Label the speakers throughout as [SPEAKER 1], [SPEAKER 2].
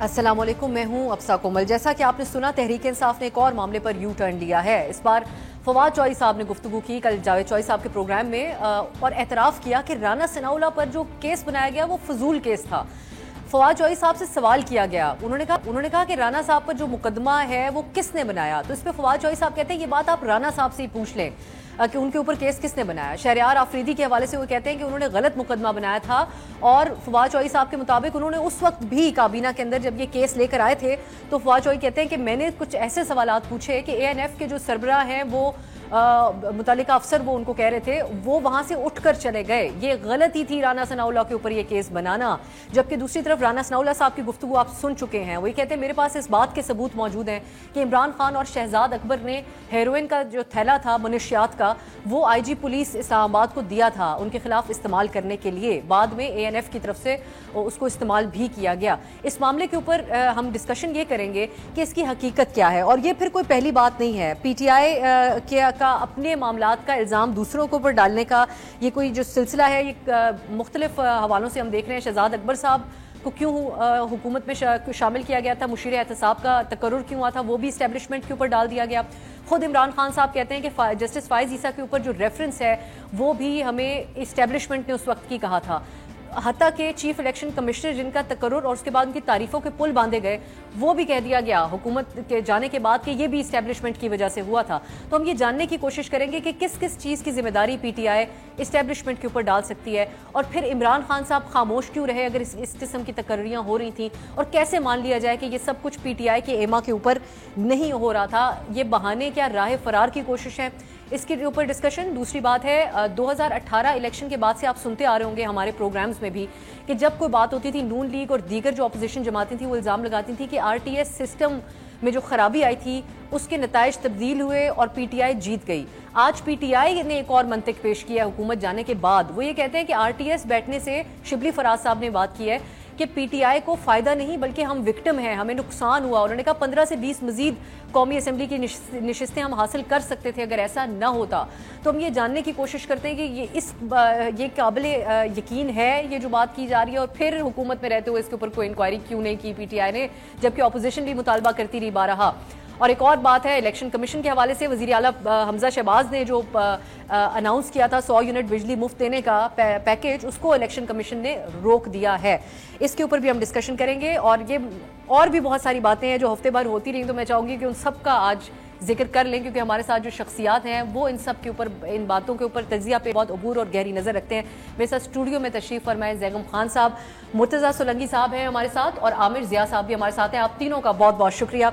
[SPEAKER 1] अस्सलाम वालेकुम, मैं हूं अफसा कोमल। जैसा कि आपने सुना, तहरीक इंसाफ ने एक और मामले पर यू टर्न लिया है। इस बार फवाद चौधरी साहब ने गुफ्तगू की कल जावेद चौधरी साहब के प्रोग्राम में और एतराफ़ किया कि राना सनाउल्लाह पर जो केस बनाया गया वो फजूल केस था। फवाद चौधरी साहब से सवाल किया गया, उन्होंने कहा कि राना साहब पर जो मुकदमा है वो किसने बनाया। तो इस पर फवाद चौधरी साहब कहते हैं ये बात आप राना साहब से ही पूछ लें कि उनके ऊपर केस किसने बनाया। शहरयार आफरीदी के हवाले से वो कहते हैं कि उन्होंने गलत मुकदमा बनाया था और फवाद चौधरी साहब के मुताबिक उन्होंने उस वक्त भी काबीना के अंदर जब ये केस लेकर आए थे तो फवाद चौधरी कहते हैं कि मैंने कुछ ऐसे सवालात पूछे कि ANF के जो सरबराह हैं वो मुतालिका अफसर वो उनको कह रहे थे वो वहां से उठकर चले गए। ये गलती थी राना सनाउल्लाह के ऊपर ये केस बनाना। जबकि दूसरी तरफ राना सनाउल्लाह साहब की गुफ्तगू आप सुन चुके हैं, वही कहते हैं मेरे पास इस बात के सबूत मौजूद हैं कि इमरान खान और शहजाद अकबर ने हेरोइन का जो थैला था मनशियात का वो IG पुलिस इस्लामाबाद को दिया था उनके खिलाफ इस्तेमाल करने के लिए। बाद में ANF की तरफ से उसको इस्तेमाल भी किया गया। इस मामले के ऊपर हम डिस्कशन ये करेंगे कि इसकी हकीकत क्या है। और ये फिर कोई पहली बात नहीं है, PTI का अपने मामलात का इल्ज़ाम दूसरों के ऊपर डालने का ये कोई जो सिलसिला है ये मुख्तलिफ हवालों से हम देख रहे हैं। शहजाद अकबर साहब को क्यों हुकूमत में शामिल किया गया था, मुशीर एहतसाब का तकर्रुर क्यों हुआ था, वो भी इस्टेब्लिशमेंट के ऊपर डाल दिया गया। खुद इमरान खान साहब कहते हैं कि जस्टिस फाइज ईसा के ऊपर जो रेफरेंस है वो भी हमें इस्टेब्लिशमेंट ने उस वक्त की कहा था। हत्ता के चीफ इलेक्शन कमिश्नर जिनका तकर्रुर और उसके बाद उनकी तारीफों के पुल बांधे गए वो भी कह दिया गया हुकूमत के जाने के बाद कि ये भी इस्टेब्लिशमेंट की वजह से हुआ था। तो हम ये जानने की कोशिश करेंगे कि किस किस चीज़ की जिम्मेदारी PTI इस्टेब्लिशमेंट के ऊपर डाल सकती है और फिर इमरान खान साहब खामोश क्यों रहे अगर इस किस्म की तकर्रियाँ हो रही थी, और कैसे मान लिया जाए कि ये सब कुछ PTI के एमा के ऊपर नहीं हो रहा था। ये बहाने क्या राह फरार की कोशिश है, इसके ऊपर डिस्कशन। दूसरी बात है 2018 इलेक्शन के बाद से आप सुनते आ रहे होंगे हमारे प्रोग्राम्स में भी कि जब कोई बात होती थी नून लीग और दीगर जो अपोजिशन जमातें थी वो इल्ज़ाम लगाती थी कि RTS सिस्टम में जो खराबी आई थी उसके नताइज तब्दील हुए और PTI जीत गई। आज PTI ने एक और मंतिक पेश किया हुकूमत जाने के बाद। वो ये कहते हैं कि RTS बैठने से शिबली फराज साहब ने बात की है कि PTI को फ़ायदा नहीं बल्कि हम विक्टिम हैं, हमें नुकसान हुआ। उन्होंने कहा 15 से 20 मजीद कौमी असम्बली की नशिस्तें हम हासिल कर सकते थे अगर ऐसा ना होता। तो हम ये जानने की कोशिश करते हैं कि ये काबिल यकीन है ये जो बात की जा रही है, और फिर हुकूमत में रहते हुए इसके ऊपर कोई इंक्वायरी क्यों नहीं की PTI ने, जबकि अपोजिशन भी मुतालबा करती रही बारहा। और एक और बात है इलेक्शन कमीशन के हवाले से, वज़ीर आला हमजा शहबाज ने जो अनाउंस किया था 100 यूनिट बिजली मुफ्त देने का पैकेज, उसको इलेक्शन कमीशन ने रोक दिया है। इसके ऊपर भी हम डिस्कशन करेंगे और भी बहुत सारी बातें हैं जो हफ्ते भर होती रही, तो मैं चाहूँगी कि उन सब का आज जिक्र कर लें क्योंकि हमारे साथ जो शख्सियात हैं वो इन सब के ऊपर, इन बातों के ऊपर तजिया पे बहुत अबूर और गहरी नज़र रखते हैं। मेरे साथ स्टूडियो में तशरीफ़ फरमाए ज़ैगम खान साहब, मुर्तज़ा सोलंकी साहब हैं हमारे साथ और आमिर ज़िया साहब भी हमारे साथ हैं। आप तीनों का बहुत बहुत शुक्रिया।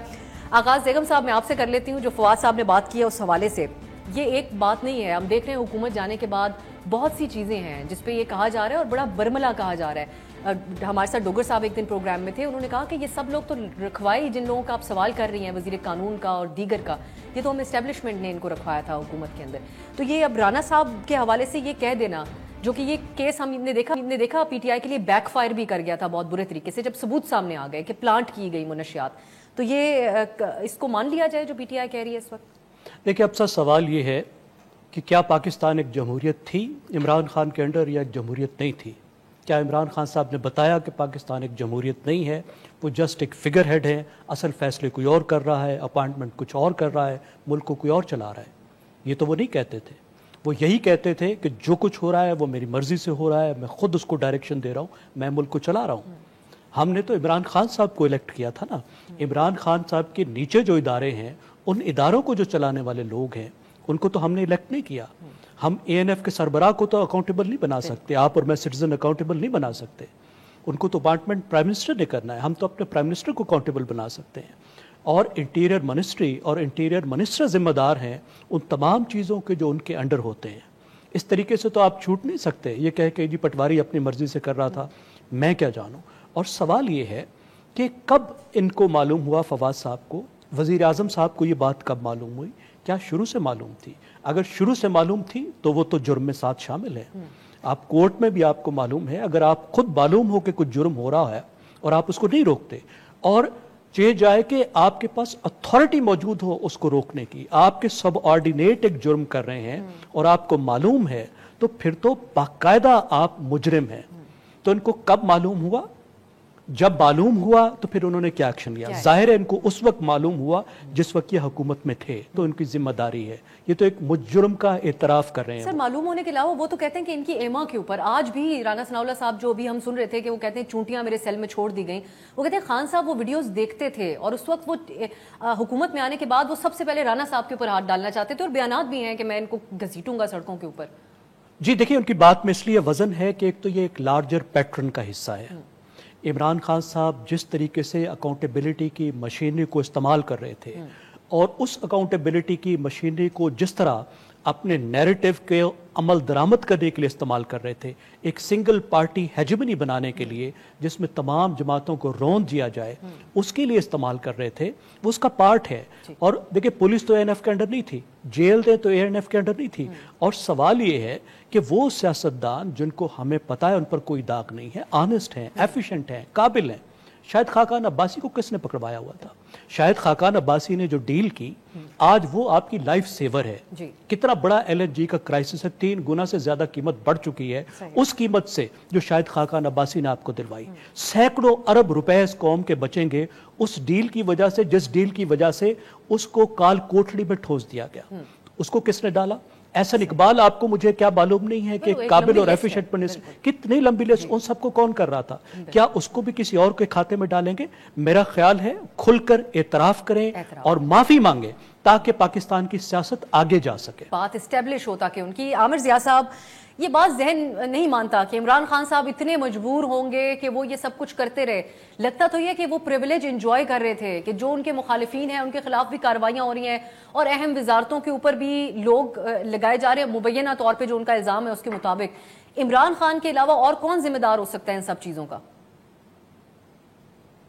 [SPEAKER 1] आगाज़ ज़ैगम साहब मैं आपसे कर लेती हूँ। जो फवाद साहब ने बात की है उस हवाले से, ये एक बात नहीं है, हम देख रहे हैं हुकूमत जाने के बाद बहुत सी चीज़ें हैं जिस पे ये कहा जा रहा है और बड़ा बरमला कहा जा रहा है। हमारे साथ डोगर साहब एक दिन प्रोग्राम में थे, उन्होंने कहा कि ये सब लोग तो रखवाई जिन लोगों का आप सवाल कर रही हैं वज़ीर कानून का और दीगर का, ये तो हम इस्टेब्लिशमेंट ने इनको रखवाया था हुकूमत के अंदर। तो ये अब राना साहब के हवाले से ये कह देना, जो कि ये केस हमने देखा PTI के लिए बैकफायर भी कर गया था बहुत बुरे तरीके से जब सबूत सामने आ गए कि प्लांट की गई मनशियात, तो ये इसको मान लिया जाए जो PTI कह रही है इस वक्त।
[SPEAKER 2] देखिए, अब सवाल ये है कि क्या पाकिस्तान एक जमहूरियत थी इमरान खान के अंडर या एक जमहूरियत नहीं थी। क्या इमरान खान साहब ने बताया कि पाकिस्तान एक जमहूरियत नहीं है, वो जस्ट एक फिगर हेड है, असल फैसले कोई और कर रहा है, अपॉइंटमेंट कुछ और कर रहा है, मुल्क को कोई और चला रहा है। ये तो वो नहीं कहते थे, वो यही कहते थे कि जो कुछ हो रहा है वो मेरी मर्जी से हो रहा है, मैं खुद उसको डायरेक्शन दे रहा हूँ, मैं मुल्क को चला रहा हूँ। हमने तो इमरान खान साहब को इलेक्ट किया था ना। इमरान खान साहब के नीचे जो इदारे हैं, उन इदारों को जो चलाने वाले लोग हैं, उनको तो हमने इलेक्ट नहीं किया। हम ANF के सरबराह को तो अकाउंटेबल नहीं बना सकते, आप और मैं सिटीजन अकाउंटेबल नहीं बना सकते, उनको तो अपॉइंटमेंट प्राइम मिनिस्टर ने करना है। हम तो अपने प्राइम मिनिस्टर को अकाउंटेबल बना सकते हैं, और इंटीरियर मिनिस्ट्री और इंटीरियर मिनिस्टर जिम्मेदार हैं उन तमाम चीज़ों के जो उनके अंडर होते हैं। इस तरीके से तो आप छूट नहीं सकते ये कह के जी पटवारी अपनी मर्जी से कर रहा था, मैं क्या जानूँ। और सवाल ये है कि कब इनको मालूम हुआ, फवाद साहब को, वज़ीर आज़म साहब को ये बात कब मालूम हुई, क्या शुरू से मालूम थी? अगर शुरू से मालूम थी तो वो तो जुर्म में साथ शामिल है। आप कोर्ट में भी आपको मालूम है, अगर आप खुद मालूम हो कि कुछ जुर्म हो रहा है और आप उसको नहीं रोकते, और चे जाए कि आपके पास अथॉरिटी मौजूद हो उसको रोकने की, आपके सबऑर्डिनेट एक जुर्म कर रहे हैं और आपको मालूम है, तो फिर तो बाकायदा आप मुजरिम हैं। तो इनको कब मालूम हुआ? جب معلوم ہوا تو پھر انہوں نے کیا ایکشن لیا؟ ظاہر ہے ان کو اس وقت معلوم ہوا جس وقت یہ حکومت میں تھے، تو ان کی ذمہ داری ہے، یہ تو ایک مجرم کا اعتراف کر رہے ہیں۔
[SPEAKER 1] سر معلوم ہونے کے علاوہ وہ تو کہتے ہیں کہ ان کی ایما کے اوپر آج بھی رانا ثناءاللہ صاحب جو ابھی ہم سن رہے تھے کہ وہ کہتے ہیں چونٹیاں میرے سیل میں چھوڑ دی گئیں، وہ کہتے ہیں خان صاحب وہ ویڈیوز دیکھتے تھے اور اس وقت وہ حکومت میں آنے کے بعد وہ سب سے پہلے رانا صاحب کے اوپر ہاتھ ڈالنا چاہتے تھے، اور بیانات بھی ہیں کہ میں ان کو گھسیٹوں گا سڑکوں کے اوپر۔
[SPEAKER 2] جی دیکھیں، ان کی بات میں اس لیے وزن ہے کہ ایک تو یہ ایک لارجر پیٹرن کا حصہ ہے۔ عمران خان صاحب جس طریقے سے اکاؤنٹیبلٹی کی مشینری کو استعمال کر رہے تھے، اور اس اکاؤنٹیبلٹی کی مشینری کو جس طرح اپنے نیریٹو کے عمل درآمد کرنے کے لیے استعمال کر رہے تھے، ایک سنگل پارٹی ہیجمنی بنانے کے لیے جس میں تمام جماعتوں کو روند دیا جائے، اس کے لیے استعمال کر رہے تھے، وہ اس کا پارٹ ہے۔ اور دیکھیں، پولیس تو ANF کے انڈر نہیں تھی، جیل تو ANF کے انڈر نہیں تھی، اور سوال یہ ہے کہ وہ سیاستدان جن کو ہمیں پتہ ہے ان پر کوئی داغ نہیں ہے، آنسٹ ہیں، ایفیشنٹ ہیں، قابل ہیں۔ شاید خاقان عباسی کو کس نے پکڑوایا ہوا تھا؟ شاید خاقان عباسی نے جو ڈیل کی، آج وہ آپ کی لائف سیور ہے۔ کتنا بڑا LNG کا کرائسس ہے، 3 گنا سے زیادہ قیمت بڑھ چکی ہے اس قیمت سے جو شاید خاقان عباسی نے آپ کو دلوائی۔ سینکڑوں ارب روپے اس قوم کے بچیں گے اس ڈیل کی وجہ سے، جس ڈیل کی وجہ سے اس کو کال کوٹڑی میں ٹھوس دیا گیا۔ اس کو کس نے ڈالا؟ احسن اقبال آپ کو مجھے کیا معلوم نہیں ہے کہ قابل اور ایفیشنٹ منسٹر کتنی لمبی لسٹ، ان سب کو کون کر رہا تھا؟ کیا اس کو بھی کسی اور کے کھاتے میں ڈالیں گے؟ میرا خیال ہے کھل کر اعتراف کریں اور معافی مانگیں تاکہ پاکستان کی سیاست آگے جا سکے،
[SPEAKER 1] بات اسٹیبلش ہوتا کہ ان کی۔ عامر ضیاء صاحب، یہ بات ذہن نہیں مانتا کہ عمران خان صاحب اتنے مجبور ہوں گے کہ وہ یہ سب کچھ کرتے رہے۔ لگتا تو یہ کہ وہ پریویلیج انجوائے کر رہے تھے کہ جو ان کے مخالفین ہیں ان کے خلاف بھی کارروائیاں ہو رہی ہیں، اور اہم وزارتوں کے اوپر بھی لوگ لگائے جا رہے ہیں مبینہ طور پہ جو ان کا الزام ہے اس کے مطابق۔ عمران خان کے علاوہ اور کون ذمہ دار ہو سکتا ہے ان سب چیزوں کا؟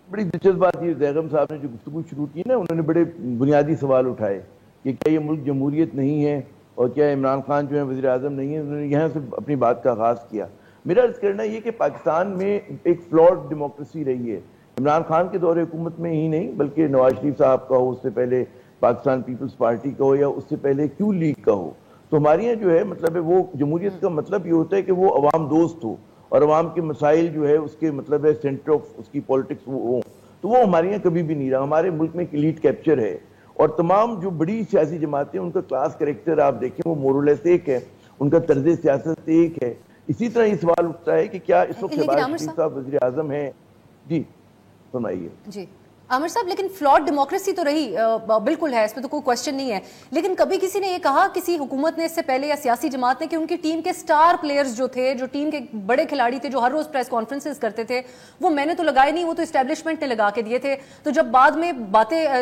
[SPEAKER 3] بڑی دلچسپ بات یہ زیغم صاحب نے جو گفتگو شروع کی نا، انہوں نے بڑے بنیادی سوال اٹھائے کہ کیا یہ ملک جمہوریت نہیں ہے، اور کیا عمران خان جو ہے وزیر اعظم نہیں ہے۔ انہوں نے یہاں سے اپنی بات کا آغاز کیا۔ میرا عرض کرنا یہ کہ پاکستان میں ایک فلاڈ ڈیموکریسی رہی ہے، عمران خان کے دور حکومت میں ہی نہیں بلکہ نواز شریف صاحب کا ہو، اس سے پہلے پاکستان پیپلز پارٹی کا ہو، یا اس سے پہلے کیو لیگ کا ہو۔ تو ہمارے یہاں جو ہے مطلب ہے وہ جمہوریت کا مطلب یہ ہوتا ہے کہ وہ عوام دوست ہو، اور عوام کے مسائل جو ہے اس کے مطلب ہے سینٹر آف اس کی پولیٹکس ہوں۔ تو وہ ہمارے یہاں کبھی بھی نہیں رہا۔ ہمارے ملک میں ایک ایلیٹ کیپچر ہے، اور تمام جو بڑی سیاسی جماعتیں ان کا کلاس کریکٹر آپ دیکھیں وہ مورلیس ایک ہے، ان کا طرز سیاست ایک ہے۔ اسی طرح یہ سوال اٹھتا ہے کہ کیا اس وقت شہباز شریف صاحب وزیر اعظم ہیں؟ جی سنائیے۔
[SPEAKER 1] جی عامر صاحب، لیکن فلاڈ ڈیموکریسی تو رہی، بالکل ہے، اس میں تو کوئی کوشچن نہیں ہے، لیکن کبھی کسی نے یہ کہا، کسی حکومت نے اس سے پہلے یا سیاسی جماعت نے، کہ ان کی ٹیم کے سٹار پلیئرز جو تھے، جو ٹیم کے بڑے کھلاڑی تھے، جو ہر روز پریس کانفرنسز کرتے تھے، وہ میں نے تو لگائے نہیں، وہ تو اسٹیبلشمنٹ نے لگا کے دیے تھے۔ تو جب بعد میں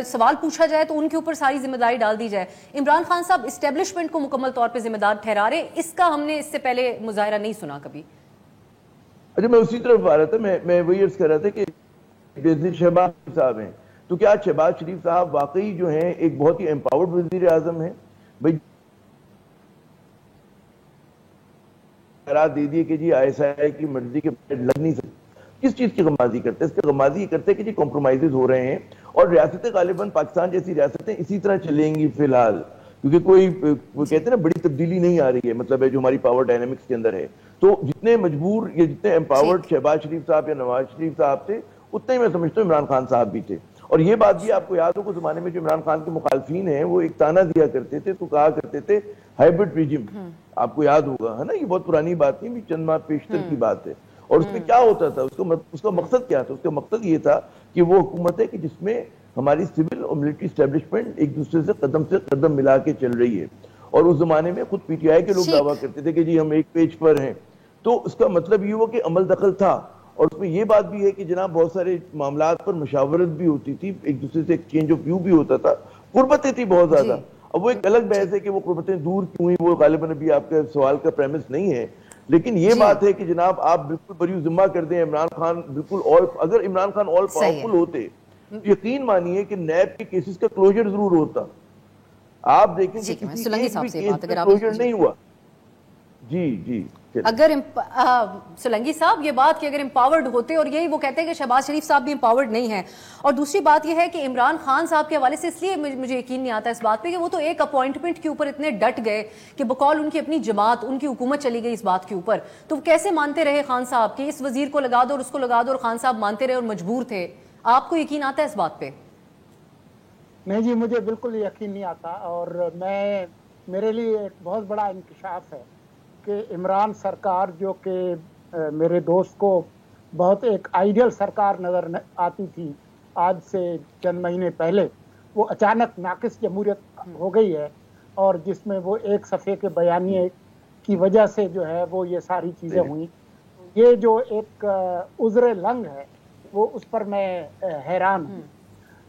[SPEAKER 1] سوال پوچھا جائے تو ان کے اوپر ساری ذمہ داری ڈال دی جائے۔ عمران خان صاحب اسٹیبلشمنٹ کو مکمل طور پہ ذمہ دار ٹھہرا رہے، اس کا ہم نے اس سے پہلے مظاہرہ نہیں سنا کبھی۔
[SPEAKER 3] اچھا، میں اسی طرف آ رہا تھا، میں وہی عرض کر رہا تھا کہ شہباز شریف صاحب ہیں، تو کیا شہباز شریف صاحب واقعی جو ہیں ایک بہت ہی امپاورڈ وزیر اعظم ہیں؟ بھائی قرار دے دیے کہ جی ISI کی مرضی کے لگ نہیں سکتے، کس چیز کی غمازی کرتے ہیں؟ اس کی غمازی یہ کرتے ہیں کہ جی کمپرومائزز ہو رہے ہیں، اور ریاستیں غالباً پاکستان جیسی ریاستیں اسی طرح چلیں گی فی الحال، کیونکہ وہ کہتے ہیں نا بڑی تبدیلی نہیں آ رہی ہے، مطلب ہے جو ہماری پاور ڈائنامکس کے اندر ہے۔ تو جتنے مجبور یا جتنے امپاورڈ شہباز شریف صاحب یا نواز شریف صاحب تھے، اتنے ہی میں سمجھتا ہوں عمران خان صاحب بھی تھے۔ اور یہ بات بھی آپ کو یاد ہو کہ زمانے میں جو عمران خان کے مخالفین ہیں وہ ایک تانا دیا کرتے تھے، تو کہا کرتے تھے ہائبرڈ ریجم، آپ کو یاد ہوگا، ہے نا، یہ بہت پرانی بات نہیں، چند ماہ پیشتر کی بات ہے۔ اور اس میں کیا ہوتا تھا، اس کا مقصد کیا تھا؟ اس کا مقصد یہ تھا کہ وہ حکومت ہے کہ جس میں ہماری سول اور ملٹری اسٹیبلشمنٹ ایک دوسرے سے قدم ملا کے چل رہی ہے۔ اور اس زمانے میں خود PTI کے لوگ دعویٰ کرتے تھے کہ جی ہم ایک پیج پر ہیں، تو اس کا مطلب یہ ہوا کہ عمل دخل تھا۔ اور اس میں یہ بات بھی ہے کہ جناب بہت سارے معاملات پر مشاورت بھی ہوتی تھی، ایک دوسرے سے ایکسچینج آف ویو بھی ہوتا تھا، قربتیں تھی بہت زیادہ۔ اب وہ ایک الگ بحث ہے کہ وہ قربتیں دور کیوں ہوئی، وہ غالباً ابھی آپ کے سوال کا پریمس نہیں ہے، لیکن یہ بات ہے کہ جناب آپ بالکل بری ذمہ کر دیں عمران خان، بالکل اگر عمران خان آل پاورفل ہوتے، یقین مانیے کہ نیب کے کیسز کا کلوجر ضرور ہوتا۔ آپ دیکھیں کہ کسی ایک بھی کیس کا کلوجر نہیں ہوا۔ جی
[SPEAKER 1] اگر سلنگی صاحب یہ بات کہ اگر امپاورڈ ہوتے، اور یہی وہ کہتے ہیں کہ شہباز شریف صاحب بھی امپاورڈ نہیں ہیں، اور دوسری بات یہ ہے کہ عمران خان صاحب کے حوالے سے اس لیے مجھے یقین نہیں آتا اس بات پہ کہ وہ تو ایک اپوائنٹمنٹ کے اوپر اتنے ڈٹ گئے کہ بقول ان کی اپنی جماعت، ان کی حکومت چلی گئی اس بات کے اوپر، تو وہ کیسے مانتے رہے خان صاحب کہ اس وزیر کو لگا دو اور اس کو لگا دو، اور خان صاحب مانتے رہے اور مجبور تھے؟ آپ کو یقین آتا ہے اس بات پہ؟
[SPEAKER 4] نہیں جی، مجھے بالکل یقین نہیں آتا، اور میرے لیے ایک بہت بڑا انکشاف ہے کہ عمران سرکار جو کہ میرے دوست کو بہت ایک آئیڈیل سرکار نظر آتی تھی آج سے چند مہینے پہلے، وہ اچانک ناقص جمہوریت ہو گئی ہے، اور جس میں وہ ایک صفحے کے بیانیے کی وجہ سے جو ہے وہ یہ ساری چیزیں ہوئیں. یہ جو ایک عذر لنگ ہے وہ اس پر میں حیران ہوں.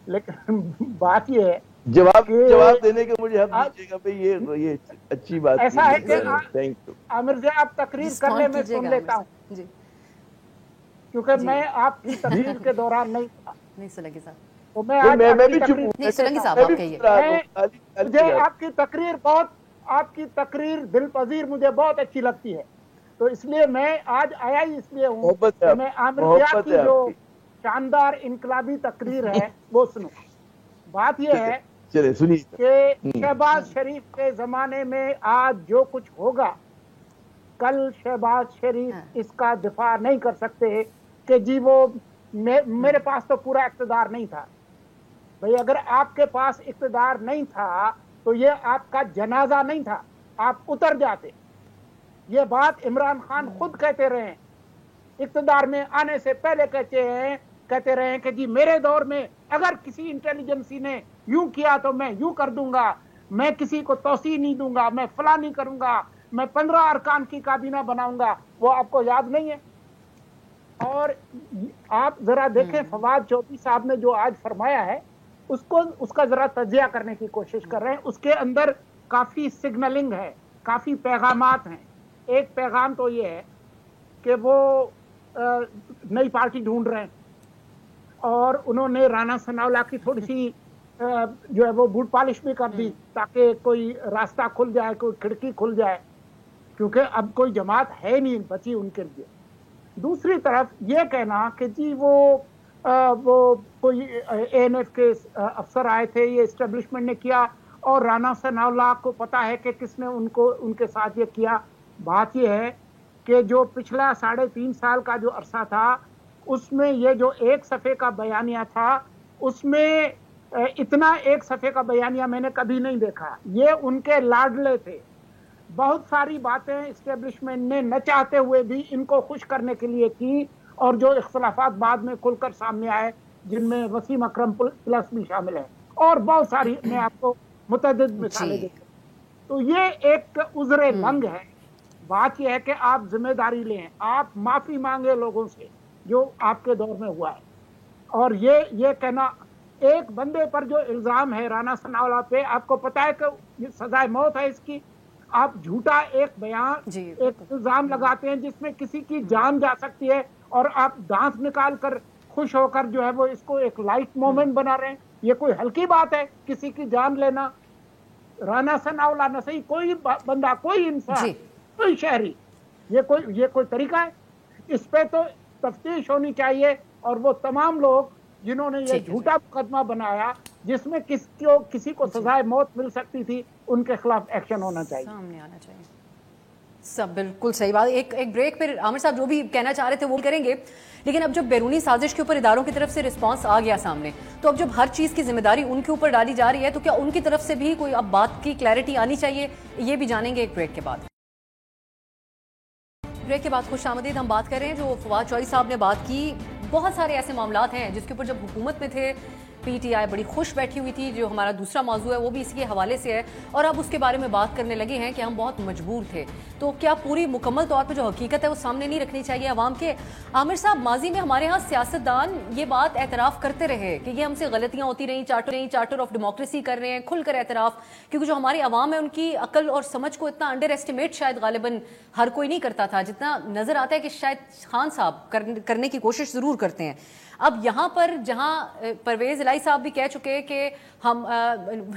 [SPEAKER 4] لیکن بات یہ ہے
[SPEAKER 3] جواب دینے کے مجھے حق دیجیے گا بھئی، یہ اچھی بات
[SPEAKER 4] ایسا ہے کہ عامر جی آپ تقریر کرنے میں سن لیتا ہوں، کیونکہ میں آپ کی تقریر کے دوران نہیں تھا.
[SPEAKER 1] نہیں سلنگی صاحب،
[SPEAKER 4] تو میں آج
[SPEAKER 1] سلنگی صاحب آپ کہیے.
[SPEAKER 4] مجھے آپ کی تقریر دل پذیر مجھے بہت اچھی لگتی ہے، تو اس لیے میں آج آیا ہی اس لیے ہوں کہ میں عامر جی کی جو شاندار انقلابی تقریر ہے وہ سنوں. بات یہ ہے کہ شہباز شریف کے زمانے میں آج جو کچھ ہوگا، کل شہباز شریف اس کا دفاع نہیں کر سکتے کہ جی وہ میرے پاس تو پورا اقتدار نہیں تھا. بھئی اگر آپ کے پاس اقتدار نہیں تھا تو یہ آپ کا جنازہ نہیں تھا، آپ اتر جاتے. یہ بات عمران خان خود کہتے رہے ہیں، اقتدار میں آنے سے پہلے کہتے رہے ہیں کہ جی میرے دور میں اگر کسی انٹیلیجنسی نے یوں کیا تو میں یوں کر دوں گا، میں کسی کو توسیع نہیں دوں گا، میں فلاں نہیں کروں گا، میں 15 ارکان کی کابینہ بناؤں گا. وہ آپ کو یاد نہیں ہے؟ اور آپ ذرا دیکھیں فواد چودھری صاحب نے جو آج فرمایا ہے اس کا ذرا تجزیہ کرنے کی کوشش کر رہے ہیں. اس کے اندر کافی سگنلنگ ہے، کافی پیغامات ہیں. ایک پیغام تو یہ ہے کہ وہ نئی پارٹی ڈھونڈ رہے ہیں، اور انہوں نے رانا ثناءاللہ کی تھوڑی سی جو ہے وہ بوٹ پالش بھی کر دی تاکہ کوئی راستہ کھل جائے، کوئی کھڑکی کھل جائے، کیونکہ اب کوئی جماعت ہے نہیں بچی ان کے لیے. دوسری طرف یہ کہنا کہ جی وہ کوئی اے این ایف کے افسر آئے تھے، یہ اسٹیبلشمنٹ نے کیا، اور رانا ثناءاللہ کو پتا ہے کہ کس نے ان کے ساتھ یہ کیا. بات یہ ہے کہ جو پچھلا 3.5 سال کا جو عرصہ تھا اس میں یہ جو ایک صفحے کا بیانیہ تھا، اس میں اتنا ایک صفحے کا بیانیہ میں نے کبھی نہیں دیکھا. یہ ان کے لاڈلے تھے. بہت ساری باتیں اسٹیبلشمنٹ نے نہ چاہتے ہوئے بھی ان کو خوش کرنے کے لیے کی، اور جو اختلافات بعد میں کھل کر سامنے آئے جن میں وسیم اکرم پلس بھی شامل ہے، اور بہت ساری میں آپ کو متعدد مثالیں دیکھیں. تو یہ ایک عذر لنگ ہے. بات یہ ہے کہ آپ ذمہ داری لیں، آپ معافی مانگے لوگوں سے جو آپ کے دور میں ہوا ہے. اور یہ کہنا ایک بندے پر جو الزام ہے رانا ثناءاللہ پہ، آپ کو پتا ہے کہ سزائے موت ہے اس کی. آپ جھوٹا ایک بیان ایک الزام لگاتے ہیں جس میں کسی کی جان جا سکتی ہے، اور آپ دانت نکال کر خوش ہو کر جو ہے وہ اس کو ایک لائٹ مومنٹ بنا رہے ہیں. یہ کوئی ہلکی بات ہے کسی کی جان لینا؟ رانا ثناءاللہ نہ صحیح کوئی بندہ، کوئی انسان، کوئی شہری، یہ کوئی طریقہ ہے؟ اس پہ تو تفتیش ہونی چاہیے، اور وہ تمام لوگ جنہوں نے یہ جھوٹا مقدمہ بنایا جس میں کسی کو سزائے موت مل سکتی تھی، ان کے خلاف ایکشن ہونا چاہیے،
[SPEAKER 1] سامنے آنا چاہیے. سب بالکل صحیح بات. ایک بریک پہ عامر صاحب جو بھی کہنا چاہ رہے تھے وہ کریں گے، لیکن اب جب بیرونی سازش کے اوپر اداروں کی طرف سے رسپانس آ گیا سامنے، تو اب جب ہر چیز کی ذمہ داری ان کے اوپر ڈالی جا رہی ہے تو کیا ان کی طرف سے بھی کوئی اب بات کی کلیئرٹی آنی چاہیے؟ یہ بھی جانیں گے ایک بریک کے بعد. بریک کے بعد خوش آمدید. ہم بات کر رہے ہیں جو فواد چوہدری صاحب نے بات کی. بہت سارے ایسے معاملات ہیں جس کے اوپر جب حکومت میں تھے پی ٹی آئی بڑی خوش بیٹھی ہوئی تھی. جو ہمارا دوسرا موضوع ہے وہ بھی اسی کے حوالے سے ہے، اور اب اس کے بارے میں بات کرنے لگے ہیں کہ ہم بہت مجبور تھے. تو کیا پوری مکمل طور پہ جو حقیقت ہے وہ سامنے نہیں رکھنی چاہیے عوام کے؟ عامر صاحب، ماضی میں ہمارے ہاں سیاستدان یہ بات اعتراف کرتے رہے کہ یہ ہم سے غلطیاں ہوتی رہیں، چارٹر آف ڈیموکریسی کر رہے ہیں، کھل کر اعتراف، کیونکہ جو ہماری عوام ہے ان کی عقل اور سمجھ کو اتنا انڈر ایسٹیمیٹ شاید غالباً ہر کوئی نہیں کرتا تھا جتنا نظر آتا ہے کہ شاید خان صاحب کرنے کی کوشش ضرور کرتے ہیں. اب یہاں پر جہاں پرویز चगाई साहब भी कह चुके हैं कि हम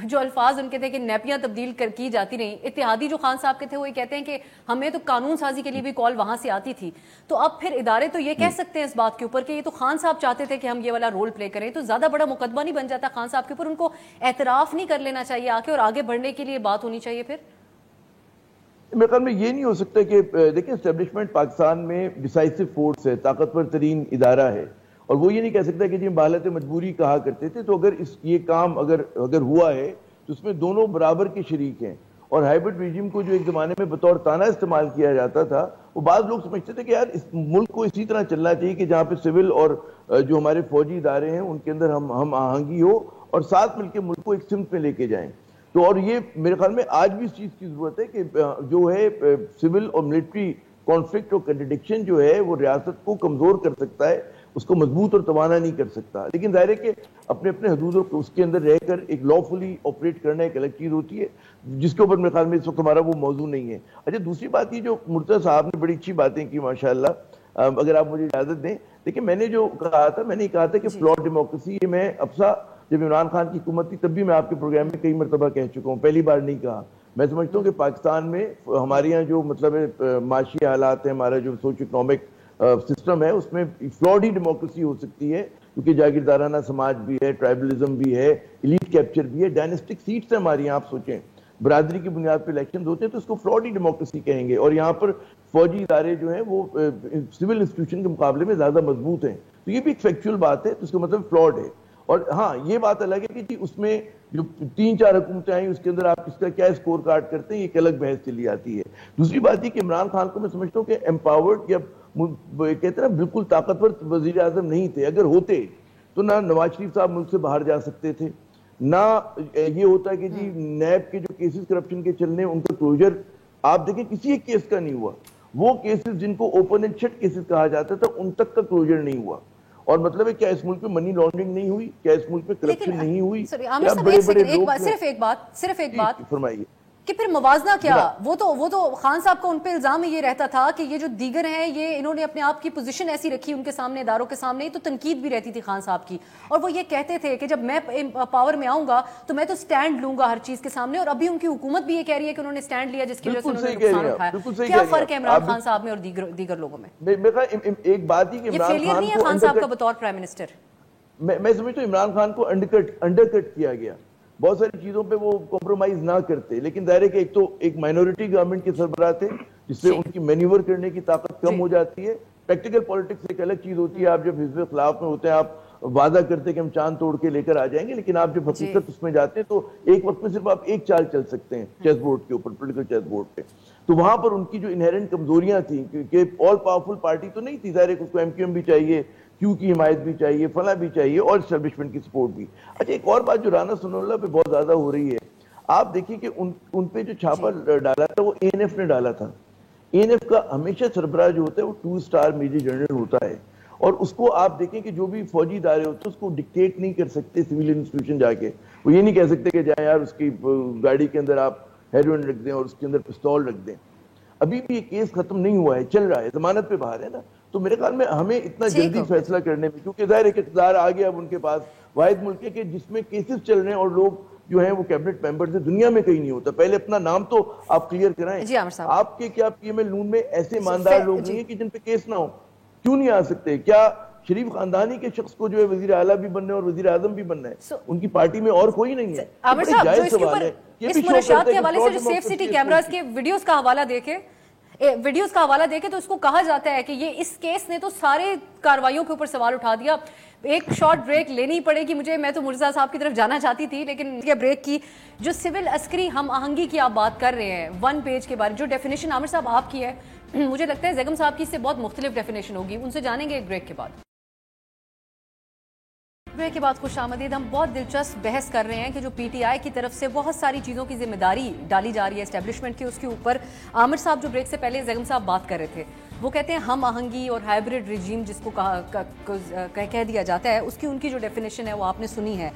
[SPEAKER 1] जो अल्फाज उनके थे कि नेपियां तब्दील की जाती नहीं, इत्तेहादी जो खान साहब के थे वो ये कहते हैं कि हमें तो कानून साजी के लिए भी कॉल वहां से आती थी। तो अब फिर इदारे तो ये कह सकते हैं इस बात के ऊपर कि ये तो खान साहब चाहते थे कि हम ये वाला रोल प्ले करें, तो ज्यादा बड़ा मुकदमा नहीं बन जाता खान साहब के ऊपर? उनको एतराफ नहीं कर लेना चाहिए आके और आगे बढ़ने के लिए बात होनी चाहिए? फिर
[SPEAKER 3] मेरे ख्याल में ये नहीं हो सकता कि देखिए एस्टेब्लिशमेंट पाकिस्तान में डिसाइसिव फोर्स है, ताकतवर तरीन इदारा है, और वो ये नहीं कह सकता कि जी बालत मजबूरी कहा करते थे। तो अगर ये काम अगर हुआ है तो उसमें दोनों बराबर के शरीक हैं। और हाइब्रिड रिजिम को जो एक ज़माने में बतौर ताना इस्तेमाल किया जाता था, वो बाद लोग समझते थे कि यार इस मुल्क को इसी तरह चलना चाहिए कि जहाँ पे सिविल और जो हमारे फौजी इदारे हैं उनके अंदर हम आहंगी हो और साथ मिलकर मुल्क को एक सिमत में लेके जाएं। तो और ये मेरे ख्याल में आज भी इस चीज़ की ज़रूरत है कि जो है सिविल और मिलिट्री कॉन्फ्लिक्ट और कंट्रडिक्शन जो है वो रियासत को कमज़ोर कर सकता है, उसको मजबूत और तवाना नहीं कर सकता। लेकिन जाहिर है कि अपने अपने हदूद और उसके अंदर रहकर एक लॉफुली ऑपरेट करना एक अलग चीज़ होती है, जिसके ऊपर मेरे ख्याल में इस वक्त हमारा वो मौजू नहीं है। अच्छा, दूसरी बात ये जो मुर्तज़ा साहब ने बड़ी अच्छी बातें की माशाल्लाह, अगर आप मुझे इजाज़त दें। देखिए मैंने जो कहा था, मैंने कहा था कि फ्लॉड डेमोक्रेसी, ये मैं अफसा जब इमरान खान की हुकूमत थी तब भी मैं आपके प्रोग्राम में कई मरतबा कह चुका हूँ, पहली बार नहीं कहा। मैं समझता हूँ कि पाकिस्तान में हमारे यहाँ जो मतलब माशी हालात है, हमारा जो सोशो इकनॉमिक सिस्टम है, उसमें फ्लॉड ही डेमोक्रेसी हो सकती है, क्योंकि जागीरदाराना समाज भी है, ट्राइबलिज्म भी है, एलीट कैप्चर भी है, डायनेस्टिक सीट्स है हमारी यहाँ। आप सोचें बरादरी की बुनियाद पर इलेक्शन होते हैं तो उसको फ्लॉड ही डेमोक्रेसी कहेंगे। और यहाँ पर फौजी इदारे जो हैं वो सिविल इंस्टीट्यूशन के मुकाबले में ज्यादा मजबूत हैं, तो ये भी एक फैक्चुअल बात है, तो इसका मतलब फ्लॉड है। और हाँ, ये बात अलग है कि उसमें जो 3-4 हुकूमतें आई उसके अंदर आप इसका क्या स्कोर कार्ड करते हैं, ये एक अलग बहस चली आती है। दूसरी बात ये कि इमरान खान को मैं समझता हूँ कि एम्पावर्ड या कहते हैं ना बिल्कुल ताकतवर वजीर आजम नहीं थे। अगर होते तो ना नवाज शरीफ साहब मुल्क से बाहर जा सकते थे, ना ये होता कि जी नैब के जो केसेस करप्शन के चलने उनका क्लोजर आप देखें किसी एक केस का नहीं हुआ। वो केसेस जिनको ओपन एंड शट केसेस कहा जाता था उन तक का क्लोजर नहीं हुआ। और मतलब है क्या इस मुल्क में मनी लॉन्ड्रिंग नहीं हुई, क्या इस मुल्क में करप्शन नहीं हुई?
[SPEAKER 1] सिर्फ एक बात
[SPEAKER 3] फरमाइए
[SPEAKER 1] कि फिर मवाजना क्या? वो तो खान साहब का उन पे इल्जाम ये रहता था कि ये जो दीगर हैं ये इन्होंने अपने आप की पोजीशन ऐसी रखी उनके सामने, इदारों के सामने, तो तनकीद भी रहती थी खान साहब की। और वो ये कहते थे कि जब मैं पावर में आऊंगा तो मैं तो स्टैंड लूंगा हर चीज के सामने, और अभी उनकी हुकूमत भी ये कह रही है कि उन्होंने स्टैंड लिया जिसकी वजह से उन्होंने नुकसान उठाया। क्या फर्क है इमरान खान साहब में और दीगर लोगों में?
[SPEAKER 3] एक बात ही कि
[SPEAKER 1] फेलियर नहीं है खान साहब का बतौर प्राइम मिनिस्टर?
[SPEAKER 3] मैं समझता हूँ इमरान खान को अंडरकट किया गया, बहुत सारी चीजों पे वो कॉम्प्रोमाइज ना करते। लेकिन दायरे के एक माइनॉरिटी गवर्नमेंट के सरबराह थे जिससे उनकी मैन्यूवर करने की ताकत कम हो जाती है। प्रैक्टिकल पॉलिटिक्स एक अलग चीज होती है। आप जब हिज़्ब खिलाफ में होते हैं आप वादा करते हैं कि हम चांद तोड़ के लेकर आ जाएंगे, लेकिन आप जब हकीकत उसमें जाते हैं तो एक वक्त में सिर्फ आप एक चाल चल सकते हैं चेस बोर्ड के ऊपर, पोलिटिकल चेस बोर्ड पे। तो वहां पर उनकी जो इनहेरेंट कमजोरियां थी, क्योंकि ऑल पावरफुल पार्टी तो नहीं थी, दायरे को एमक्यूएम भी चाहिए, क्यू की हिमायत भी चाहिए, फला भी चाहिए, और एस्टेब्लिशमेंट की सपोर्ट भी। अच्छा, एक और बात जो राना सनाउल्लाह पे बहुत ज्यादा हो रही है, आप देखिए कि उन पे जो छापा डाला था वो एएनएफ ने डाला था। एएनएफ का हमेशा सरबराह जो होता है वो 2 स्टार मेजर जनरल होता है, और उसको आप देखें कि जो भी फौजी इदारे होते हैं उसको डिक्टेट नहीं कर सकते सिविल इंस्टीट्यूशन जाके। वो ये नहीं कह सकते कि जाए यार उसकी गाड़ी के अंदर आप हेरोइन रख दें और उसके अंदर पिस्तौल रख दें। अभी भी ये केस खत्म नहीं हुआ है, चल रहा है, जमानत पे बाहर है ना। तो मेरे ख्याल में हमें इतना जल्दी फैसला करने में, क्योंकि जाहिर है कि इक़्तिदार आ गया अब उनके पास, वाहिद मुल्क है कि जिसमें केसेस चल रहे हैं और लोग जो हैं वो कैबिनेट मेंबर्स है, दुनिया में कहीं नहीं होता। पहले अपना नाम तो आप क्लियर कराएं। आपके क्या पीएमएल नून में ऐसे ईमानदार लोग नहीं है कि जिन पे केस ना हो? क्यों नहीं आ सकते? क्या शरीफ खानदानी के शख्स को जो है वजीर आला भी बनना है और वजीर आजम भी बनना है? उनकी पार्टी में और कोई नहीं है?
[SPEAKER 1] आमिर साहब, जो इसके ऊपर इस मुनशियात के हवाले से जो सेफ सिटी कैमरास के वीडियोस का हवाला देखे तो उसको कहा जाता है कि ये इस केस ने तो सारे कार्रवाइयों के ऊपर सवाल उठा दिया। एक शॉर्ट ब्रेक लेनी पड़ेगी मुझे, मैं तो मुर्तज़ा साहब की तरफ जाना चाहती थी, लेकिन ब्रेक की जो सिविल अस्करी हम आहंगी की आप बात कर रहे हैं, 1 पेज के बारे जो डेफिनेशन आमिर साहब आपकी है, मुझे लगता है ज़ैगम साहब की इससे बहुत मुख्तलिफ डेफिनेशन होगी। उनसे जानेंगे एक ब्रेक के बाद। ब्रेक के बाद खुश आमदीद। हम बहुत दिलचस्प बहस कर रहे हैं कि जो पीटीआई की तरफ से बहुत सारी चीज़ों की जिम्मेदारी डाली जा रही है एस्टेब्लिशमेंट की, उसके ऊपर आमिर साहब जो ब्रेक से पहले ज़ैगम साहब बात कर रहे थे, वो कहते हैं हम आहंगी और हाइब्रिड रिजीम जिसको कह दिया जाता है, उसकी उनकी जो डेफिनेशन है वो आपने सुनी है।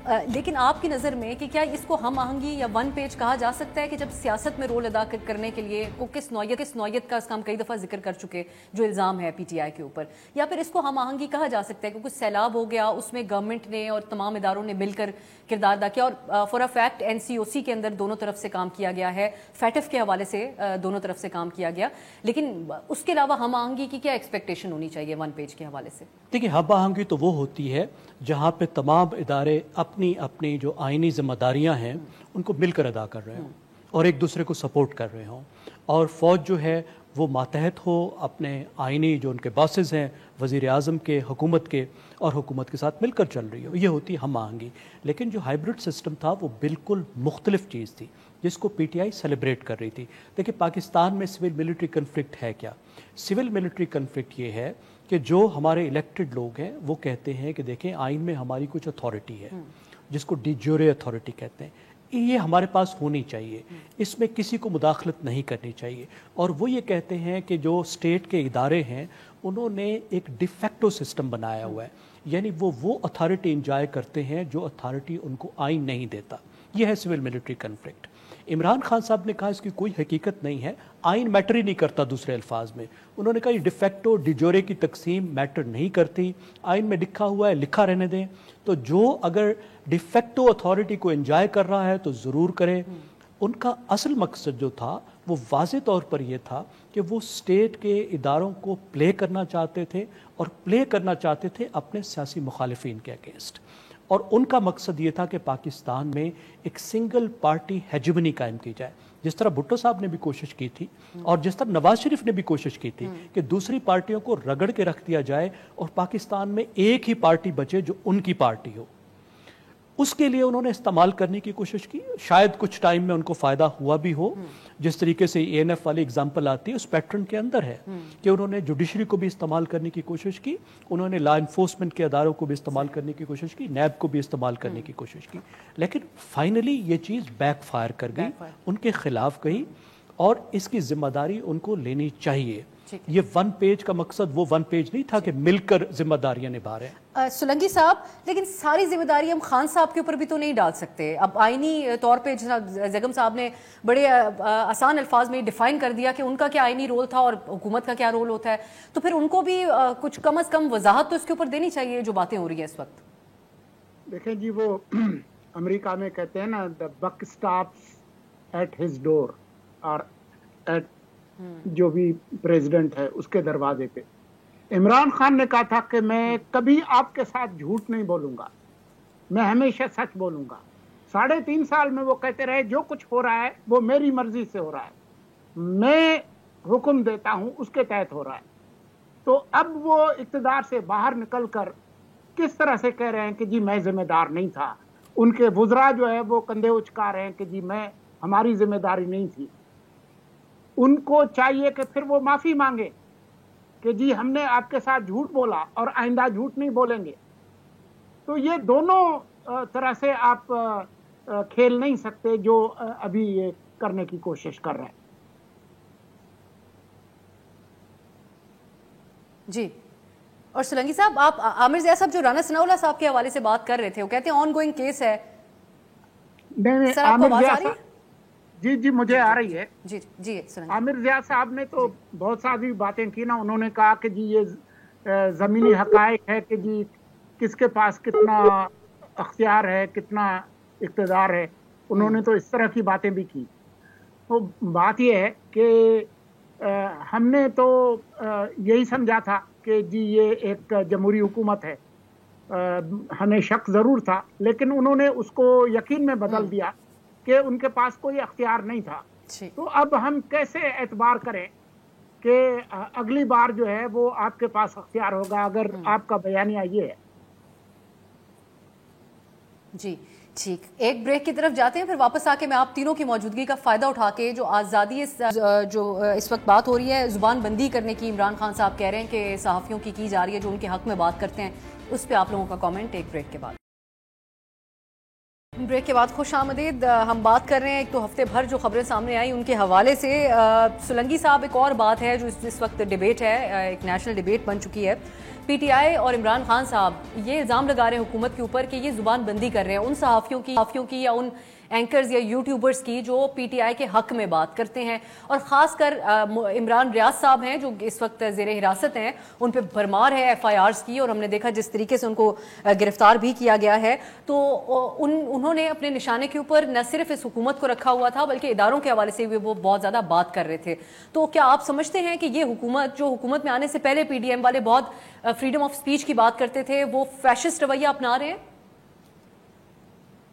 [SPEAKER 1] لیکن آپ کی نظر میں کہ کیا اس کو ہم آہنگی یا ون پیج کہا جا سکتا ہے کہ جب سیاست میں رول ادا کرنے کے لیے کو کس نوعیت کا اس کا ہم کئی دفعہ ذکر کر چکے جو الزام ہے پی ٹی آئی کے اوپر، یا پھر اس کو ہم آہنگی کہا جا سکتا ہے کہ کچھ سیلاب ہو گیا، اس میں گورنمنٹ نے اور تمام اداروں نے مل کر کردار ادا کیا، اور for a fact N C O C کے اندر دونوں طرف سے کام کیا گیا ہے، فیٹف کے حوالے سے دونوں طرف سے کام کیا گیا، لیکن اس کے علاوہ ہم آہنگی کی کیا ایکسپیکٹیشن ہونی چاہیے ون پیج کے حوالے سے؟
[SPEAKER 2] دیکھیے، ہم آہنگی تو وہ ہوتی ہے جہاں پہ تمام ادارے اپنی اپنی جو آئینی ذمہ داریاں ہیں ان کو مل کر ادا کر رہے ہوں اور ایک دوسرے کو سپورٹ کر رہے ہوں، اور فوج جو ہے وہ ماتحت ہو اپنے آئینی جو ان کے باسز ہیں وزیر اعظم کے، حکومت کے، اور حکومت کے ساتھ مل کر چل رہی ہو، یہ ہوتی ہم آہنگی۔ لیکن جو ہائبرڈ سسٹم تھا وہ بالکل مختلف چیز تھی جس کو پی ٹی آئی سیلیبریٹ کر رہی تھی۔ دیکھیں، پاکستان میں سول ملٹری کنفلکٹ ہے کیا؟ سول ملٹری کنفلکٹ یہ ہے کہ جو ہمارے الیکٹڈ لوگ ہیں وہ کہتے ہیں کہ دیکھیں آئین میں ہماری کچھ اتھارٹی ہے جس کو ڈی جیورے اتھارٹی کہتے ہیں، یہ ہمارے پاس ہونی چاہیے، اس میں کسی کو مداخلت نہیں کرنی چاہیے، اور وہ یہ کہتے ہیں کہ جو اسٹیٹ کے ادارے ہیں انہوں نے ایک ڈیفیکٹو سسٹم بنایا ہوا ہے، یعنی وہ اتھارٹی انجوائے کرتے ہیں جو اتھارٹی ان کو آئین نہیں دیتا۔ یہ ہے civil military conflict. Imran Khan صاحب نے کہا اس کی کوئی حقیقت نہیں ہے، آئین میٹر ہی نہیں کرتا، دوسرے الفاظ میں انہوں نے کہا یہ ڈیفیکٹو ڈی جورے کی تقسیم میٹر نہیں کرتی، آئین میں لکھا ہوا ہے لکھا رہنے دیں، تو جو اگر ڈیفیکٹو اتھارٹی کو انجوائے کر رہا ہے تو ضرور کرے۔ ان کا اصل مقصد جو تھا وہ واضح طور پر یہ تھا کہ وہ اسٹیٹ کے اداروں کو پلے کرنا چاہتے تھے، اور پلے کرنا چاہتے تھے اپنے سیاسی مخالفین کے اگینسٹ، اور ان کا مقصد یہ تھا کہ پاکستان میں ایک سنگل پارٹی ہیجمنی قائم کی جائے، جس طرح بھٹو صاحب نے بھی کوشش کی تھی اور جس طرح نواز شریف نے بھی کوشش کی تھی کہ دوسری پارٹیوں کو رگڑ کے رکھ دیا جائے اور پاکستان میں ایک ہی پارٹی بچے جو ان کی پارٹی ہو۔ اس کے لیے انہوں نے استعمال کرنے کی کوشش کی، شاید کچھ ٹائم میں ان کو فائدہ ہوا بھی ہو، جس طریقے سے اے این ایف والی اگزامپل آتی ہے اس پیٹرن کے اندر ہے کہ انہوں نے جوڈیشری کو بھی استعمال کرنے کی کوشش کی، انہوں نے لا انفورسمنٹ کے اداروں کو بھی استعمال کرنے کی کوشش کی، نیب کو بھی استعمال کرنے کی کوشش کی، لیکن فائنلی یہ چیز بیک فائر کر گئی، ان کے خلاف گئی، اور اس کی ذمہ داری ان کو لینی چاہیے۔ یہ ون پیج کا مقصد وہ ون پیج نہیں تھا کہ مل کر ذمہ داریاں نبھا رہے ہیں۔
[SPEAKER 1] سولنگی صاحب، لیکن ساری ذمہ داری ہم خان صاحب کے اوپر بھی تو نہیں ڈال سکتے۔ اب آئینی طور پہ زیگم صاحب نے بڑے آسان الفاظ میں ڈیفائن کر دیا کہ ان کا کیا آئینی رول تھا اور حکومت کا کیا رول ہوتا ہے، تو پھر ان کو بھی کچھ کم از کم وضاحت تو اس کے اوپر دینی چاہیے جو باتیں ہو رہی ہیں اس وقت۔
[SPEAKER 4] دیکھیں جی، وہ امریکہ میں کہتے ہیں نا the buck stops at his door، اور ایٹ جو بھی پریزیڈنٹ ہے اس کے دروازے پہ۔ عمران خان نے کہا تھا کہ میں کبھی آپ کے ساتھ جھوٹ نہیں بولوں گا، میں ہمیشہ سچ بولوں گا۔ 3.5 سال میں وہ کہتے رہے جو کچھ ہو رہا ہے وہ میری مرضی سے ہو رہا ہے، میں حکم دیتا ہوں اس کے تحت ہو رہا ہے۔ تو اب وہ اقتدار سے باہر نکل کر کس طرح سے کہہ رہے ہیں کہ جی میں ذمہ دار نہیں تھا، ان کے وزراء جو ہے وہ کندھے اچکا رہے ہیں کہ جی ہماری ذمہ داری نہیں تھی۔ ان کو چاہیے کہ پھر وہ معافی مانگے کہ جی ہم نے آپ کے ساتھ جھوٹ بولا اور آئندہ جھوٹ نہیں بولیں گے۔ تو یہ دونوں طرح سے آپ کھیل نہیں سکتے جو ابھی یہ کرنے کی کوشش کر رہے ہیں۔
[SPEAKER 1] جی، اور سولنگی صاحب، آپ عامر ضیاء صاحب جو رانا ثناء اللہ صاحب کے حوالے سے بات کر رہے تھے، وہ کہتے ہیں آن گوئنگ کیس ہے۔ سر آپ کو آواز آ رہی ہے؟
[SPEAKER 4] جی مجھے آ رہی ہے۔
[SPEAKER 1] جی
[SPEAKER 4] عامر ضیاء صاحب نے تو بہت ساری باتیں کی نا، انہوں نے کہا کہ جی یہ زمینی حقائق ہے کہ جی کس کے پاس کتنا اختیار ہے، کتنا اقتدار ہے، انہوں نے تو اس طرح کی باتیں بھی کی۔ تو بات یہ ہے کہ ہم نے تو یہی سمجھا تھا کہ جی یہ ایک جمہوری حکومت ہے، ہمیں شک ضرور تھا، لیکن انہوں نے اس کو یقین میں بدل دیا کہ ان کے پاس کوئی اختیار نہیں تھا۔ تو اب ہم کیسے اعتبار کریں کہ اگلی بار جو ہے وہ آپ کے پاس اختیار ہوگا اگر آپ کا بیانیہ یہ ہے؟
[SPEAKER 1] جی ٹھیک، ایک بریک کی طرف جاتے ہیں، پھر واپس آ کے میں آپ تینوں کی موجودگی کا فائدہ اٹھا کے جو آزادی جو اس وقت بات ہو رہی ہے زبان بندی کرنے کی، عمران خان صاحب کہہ رہے ہیں کہ صحافیوں کی جا رہی ہے جو ان کے حق میں بات کرتے ہیں، اس پہ آپ لوگوں کا کامنٹ ایک بریک کے بعد۔ بریک کے بعد خوش آمدید۔ ہم بات کر رہے ہیں ایک تو ہفتے بھر جو خبریں سامنے آئیں ان کے حوالے سے۔ سولنگی صاحب، ایک اور بات ہے جو اس وقت ڈیبیٹ ہے، ایک نیشنل ڈیبیٹ بن چکی ہے PTI और इमरान खान साहब ये इल्ज़ाम लगा रहे हैं हुकूमत के ऊपर कि ये ज़ुबान बंदी कर रहे हैं उन सहाफ़ियों की या उन एंकर्स या यूट्यूबर्स की जो PTI के हक में बात करते हैं, और ख़ासकर इमरान रियाज साहब हैं जो इस वक्त ज़ेरे हिरासत हैं, उन पे भरमार है FIRs की, और हमने देखा जिस तरीके से उनको गिरफ्तार भी किया गया है। तो उन्होंने अपने निशाने के ऊपर न सिर्फ इस हुकूमत को रखा हुआ था बल्कि इदारों के हवाले से भी वो बहुत ज़्यादा बात कर रहे थे। तो क्या आप समझते हैं कि ये हुकूमत जो हुकूमत में आने से पहले PDM वाले बहुत फ्रीडम ऑफ स्पीच की बात करते थे, वो फैशिस्ट रवैया अपना रहे हैं?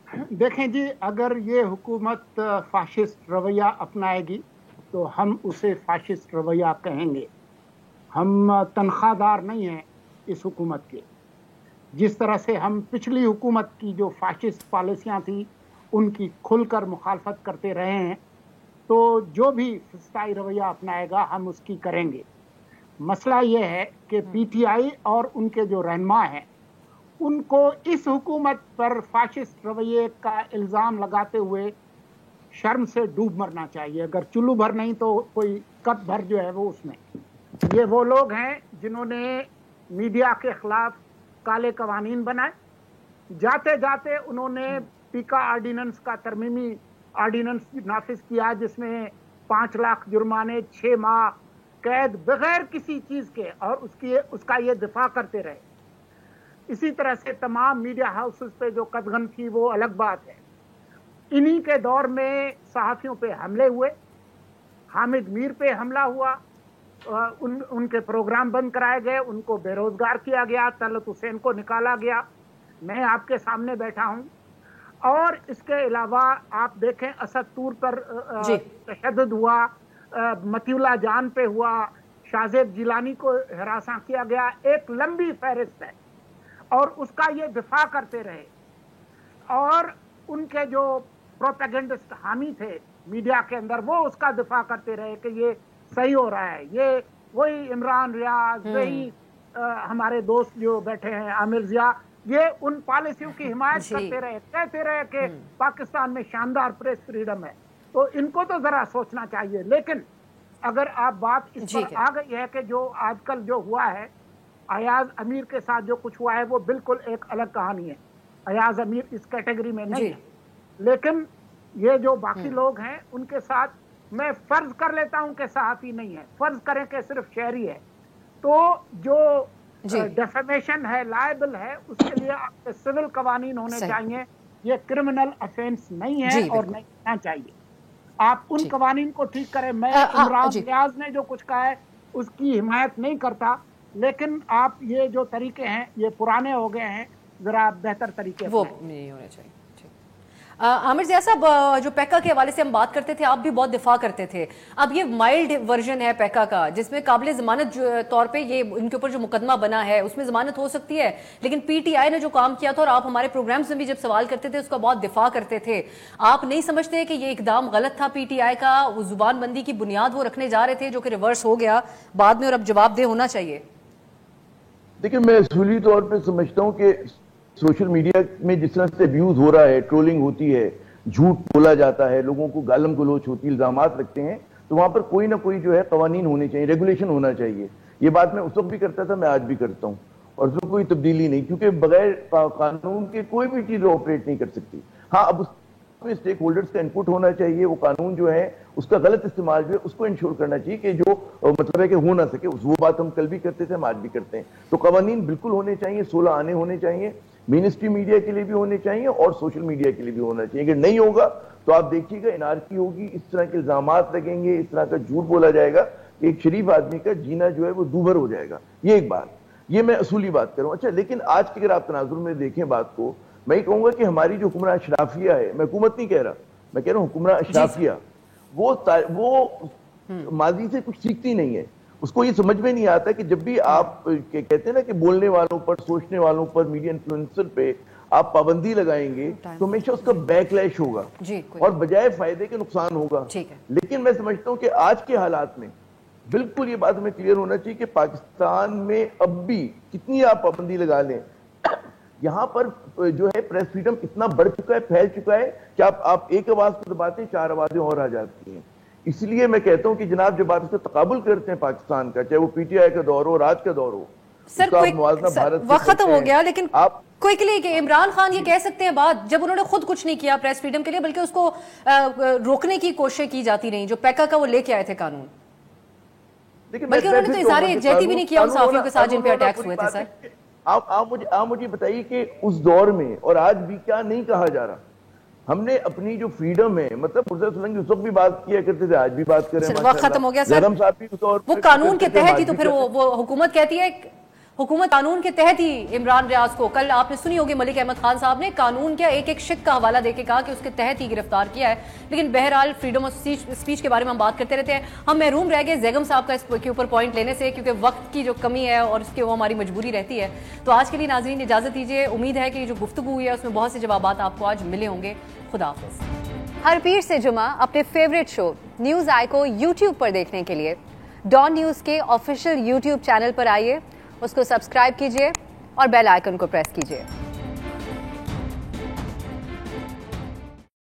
[SPEAKER 4] देखें जी, अगर ये हुकूमत फाशिस्ट रवैया अपनाएगी तो हम उसे फाशिस्ट रवैया कहेंगे। हम तनख्वाहदार नहीं हैं इस हुकूमत के। जिस तरह से हम पिछली हुकूमत की जो फाशिस्ट पॉलिसियां थी उनकी खुलकर मुखालफत करते रहे हैं, तो जो भी फिस्ताई रवैया अपनाएगा हम उसकी करेंगे। मसला ये है कि PTI और उनके जो रहनुमा हैं उनको इस हुकूमत पर फाशिस्ट रवैये का इल्ज़ाम लगाते हुए शर्म से डूब मरना चाहिए। अगर चुल्लू भर नहीं तो कोई कप भर जो है वो उसमें। ये वो लोग हैं जिन्होंने मीडिया के खिलाफ काले कवानीन बनाए, जाते जाते उन्होंने पीका ऑर्डिनेंस का तरमीमी ऑर्डिनेंस नाफिज किया जिसमें 5 लाख जुर्माने, 6 माह कैद बगैर किसी चीज़ के, और उसका ये दिफा करते रहे। इसी तरह से तमाम मीडिया हाउसेस पे जो कदगन थी वो अलग बात है। इन्हीं के दौर में सहाफ़ियों पे हमले हुए, हामिद मीर पे हमला हुआ, उनके प्रोग्राम बंद कराए गए, उनको बेरोजगार किया गया, तलत हुसैन को निकाला गया। मैं आपके सामने बैठा हूँ। और इसके अलावा आप देखें असद तूर पर तशद्दुद हुआ, मतीउल्लाह जान पे हुआ, शाहजेब जिलानी को हिरासा किया गया। एक लंबी फहरिस्त है और उसका ये दिफा करते रहे। और उनके जो प्रोपेगेंडिस्ट हामी थे मीडिया के अंदर वो उसका दिफा करते रहे कि ये सही हो रहा है। ये वही इमरान रियाज, वही हमारे दोस्त जो बैठे हैं आमिर जिया, ये उन पॉलिसियों की हिमायत करते रहे, कहते रहे कि पाकिस्तान में शानदार प्रेस फ्रीडम है। तो इनको तो जरा सोचना चाहिए। लेकिन अगर आप बात इस पर आ गई है कि जो आजकल जो हुआ है अयाज अमीर के साथ जो कुछ हुआ है वो बिल्कुल एक अलग कहानी है। अयाज अमीर इस कैटेगरी में नहीं है, लेकिन ये जो बाकी लोग हैं उनके साथ मैं फर्ज कर लेता हूं कि सहाफी नहीं है, फर्ज करें कि सिर्फ शहरी है, तो जो डेफेमेशन है, लायबल है, उसके लिए आपके सिविल कवानीन होने चाहिए। ये क्रिमिनल अफेंस नहीं है और नहीं होना चाहिए। आप उन कवानीन को ठीक करें। मैं इमरान रियाज ने जो कुछ कहा है उसकी हिमायत नहीं करता, लेकिन आप ये जो तरीके हैं ये पुराने हो गए हैं, जरा बेहतर तरीके
[SPEAKER 1] वो नहीं होने चाहिए। आमिर जिया साहब, जो पैका के हवाले से हम बात करते थे, आप भी बहुत दिफा करते थे। अब ये माइल्ड वर्जन है पैका का, जिसमें काबिल जमानत तौर पे ये इनके ऊपर जो मुकदमा बना है उसमें जमानत हो सकती है, लेकिन PTI ने जो काम किया था, और आप हमारे प्रोग्राम्स में भी जब सवाल करते थे उसका बहुत दिफा करते थे, आप नहीं समझते कि ये इकदाम गलत था PTI का? वो जुबान बंदी की बुनियाद वो रखने जा रहे थे जो कि रिवर्स हो गया बाद में, और अब जवाबदेह होना चाहिए।
[SPEAKER 3] देखिए, मैं असूली तौर पर समझता हूँ कि सोशल मीडिया में जिस तरह से अब्यूज हो रहा है, ट्रोलिंग होती है, झूठ बोला जाता है, लोगों को गालम गलोच होती है, इल्जामात लगते हैं, तो वहां पर कोई ना कोई जो है कवानीन होने चाहिए, रेगुलेशन होना चाहिए। ये बात मैं उस वक्त भी करता था, मैं आज भी करता हूँ, और उसमें कोई तब्दीली नहीं, क्योंकि बगैर कानून के कोई भी चीज ऑपरेट नहीं कर सकती। हाँ, अब उसमें स्टेक होल्डर्स का इनपुट होना चाहिए। वो कानून जो है उसका गलत इस्तेमाल जो है उसको इंश्योर करना चाहिए कि जो मतलब है कि हो ना सके। वो बात हम कल भी करते थे, हम आज भी करते हैं। तो कवानीन बिल्कुल होने चाहिए, 16 आने होने चाहिए, मेन स्ट्रीम मीडिया के लिए भी होने चाहिए और सोशल मीडिया के लिए भी होना चाहिए। अगर नहीं होगा तो आप देखिएगा एनआरकी होगी, इस तरह के इल्जामात लगेंगे, इस तरह का झूठ बोला जाएगा कि एक शरीफ आदमी का जीना जो है वो दूभर हो जाएगा। ये एक बात, ये मैं असूली बात करूं। अच्छा, लेकिन आज की अगर आप तनाजुर में देखें बात को, मैं कहूंगा कि हमारी जो हुक्मरान अशराफिया है, मैं हुकूमत नहीं कह रहा, मैं कह रहा हूं हुक्मरान अशराफिया, वो माजी से कुछ सीखती नहीं है। उसको ये समझ में नहीं आता कि जब भी आप कहते हैं ना कि बोलने वालों पर, सोचने वालों पर, मीडिया इन्फ्लुएंसर पे आप पाबंदी लगाएंगे तो हमेशा उसका बैकलैश होगा और बजाय फायदे के नुकसान होगा। लेकिन मैं समझता हूं कि आज के हालात में बिल्कुल ये बात हमें क्लियर होना चाहिए कि पाकिस्तान में अब भी कितनी आप पाबंदी लगा लें, यहाँ पर जो है प्रेस फ्रीडम इतना बढ़ चुका है, फैल चुका है कि आप एक आवाज को दबाते हैं, 4 आवाजें और आ जाती हैं। इसलिए मैं कहता हूं कि जनाब जब आप इससे तकाबुल करते हैं पाकिस्तान का, चाहे वो PTI का दौर हो और आज का दौर हो,
[SPEAKER 1] سر وقت ختم ہو گیا، لیکن کوئکلی کہ عمران خان یہ کہہ سکتے ہیں بات جب انہوں نے خود کچھ نہیں کیا پریس فریڈم کے لیے، بلکہ اس کو روکنے کی کوشش کی جاتی رہی، جو پیکا کا وہ لے کے آئے تھے قانون، بلکہ انہوں نے تو اظہار یکجہتی بھی نہیں کیا ان صحافیوں کے ساتھ جن پہ اٹیکس ہوئے تھے. سر
[SPEAKER 3] آپ مجھے بتائیے کہ اس دور میں اور آج بھی کیا نہیں کہا جا رہا. ہم نے اپنی جو فریڈم ہے، مطلب مرزا سلنگی اس وقت بھی بات کیا کرتے تھے، آج بھی بات کریں.
[SPEAKER 1] وقت ختم ہو گیا سر. وہ قانون کے تحت ہی تو پھر وہ حکومت کہتی ہے، حکومت قانون کے تحت ہی عمران ریاض کو، کل آپ نے سنی ہوگی ملک احمد خان صاحب نے قانون کیا ایک ایک شک کا حوالہ دے کے کہا کہ اس کے تحت ہی گرفتار کیا ہے. لیکن بہرحال فریڈم آف اسپیچ کے بارے میں ہم بات کرتے رہتے ہیں. ہم محروم رہ گئے زیگم صاحب کا اس کے اوپر پوائنٹ لینے سے، کیونکہ وقت کی جو کمی ہے اور اس کی وہ ہماری مجبوری رہتی ہے. تو آج کے لیے ناظرین اجازت دیجیے. امید ہے کہ جو گفتگو ہوئی ہے اس میں بہت سے جوابات آپ کو آج ملے ہوں گے. خدا حافظ. ہر پیر سے جمعہ اپنے فیوریٹ شو نیوز آئی کو یوٹیوب پر دیکھنے کے لیے ڈان نیوز کے آفیشیل یوٹیوب چینل پر آئیے، اس کو سبسکرائب کیجیے اور بیل آئیکن کو پریس کیجیے.